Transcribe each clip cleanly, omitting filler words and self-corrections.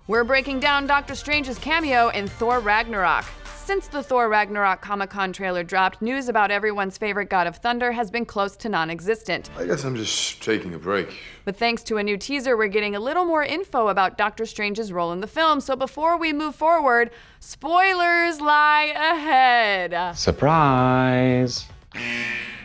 We're breaking down Doctor Strange's cameo in Thor Ragnarok. Since the Thor Ragnarok Comic-Con trailer dropped, news about everyone's favorite god of thunder has been close to non-existent. I guess I'm just taking a break. But thanks to a new teaser, we're getting a little more info about Doctor Strange's role in the film. So before we move forward, spoilers lie ahead. Surprise!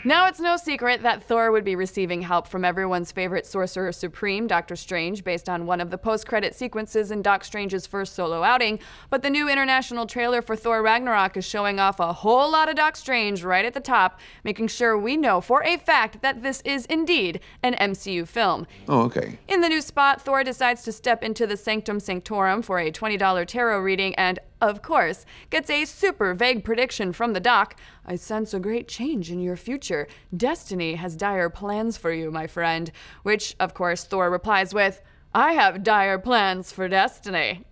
Now it's no secret that Thor would be receiving help from everyone's favorite Sorcerer Supreme, Doctor Strange, based on one of the post-credit sequences in Doc Strange's first solo outing, but the new international trailer for Thor Ragnarok is showing off a whole lot of Doc Strange right at the top, making sure we know for a fact that this is indeed an MCU film. Oh, okay. In the new spot, Thor decides to step into the Sanctum Sanctorum for a $20 tarot reading and, of course, gets a super vague prediction from the doc. I sense a great change in your future. Destiny has dire plans for you, my friend. Which, of course, Thor replies with, I have dire plans for Destiny.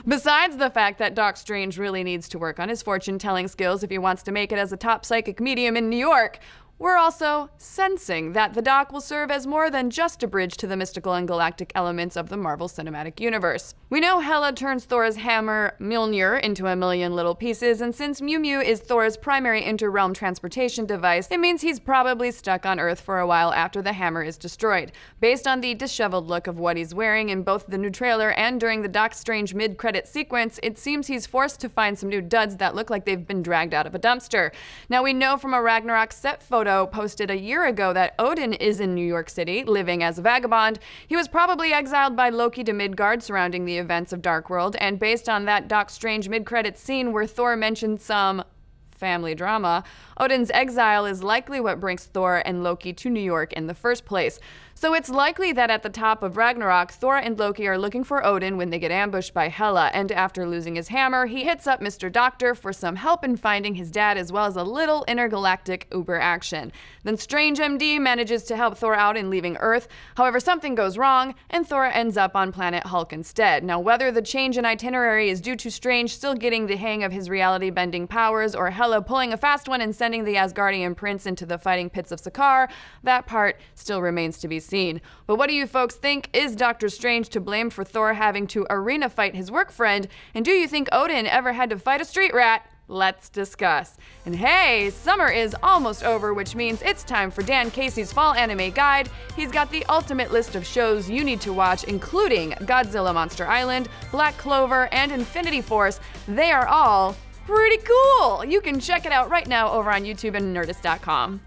Besides the fact that Doc Strange really needs to work on his fortune-telling skills if he wants to make it as a top psychic medium in New York, we're also sensing that the doc will serve as more than just a bridge to the mystical and galactic elements of the Marvel Cinematic Universe. We know Hela turns Thor's hammer Mjolnir into a million little pieces, and since Mew Mew is Thor's primary inter-realm transportation device, it means he's probably stuck on Earth for a while after the hammer is destroyed. Based on the disheveled look of what he's wearing in both the new trailer and during the Doc Strange mid-credit sequence, it seems he's forced to find some new duds that look like they've been dragged out of a dumpster. Now we know from a Ragnarok set photo posted a year ago that Odin is in New York City, living as a vagabond. He was probably exiled by Loki to Midgard surrounding the events of Dark World, and based on that Doc Strange mid-credits scene where Thor mentioned some family drama, Odin's exile is likely what brings Thor and Loki to New York in the first place. So it's likely that at the top of Ragnarok, Thor and Loki are looking for Odin when they get ambushed by Hela, and after losing his hammer, he hits up Mr. Doctor for some help in finding his dad as well as a little intergalactic Uber action. Then Strange MD manages to help Thor out in leaving Earth. However, something goes wrong, and Thor ends up on planet Hulk instead. Now, whether the change in itinerary is due to Strange still getting the hang of his reality-bending powers or Hela pulling a fast one and sending the Asgardian prince into the fighting pits of Sakaar, that part still remains to be seen. But what do you folks think? Is Doctor Strange to blame for Thor having to arena fight his work friend? And do you think Odin ever had to fight a street rat? Let's discuss. And hey, summer is almost over, which means it's time for Dan Casey's Fall Anime Guide. He's got the ultimate list of shows you need to watch, including Godzilla Monster Island, Black Clover, and Infinity Force. They are all pretty cool. You can check it out right now over on YouTube and Nerdist.com.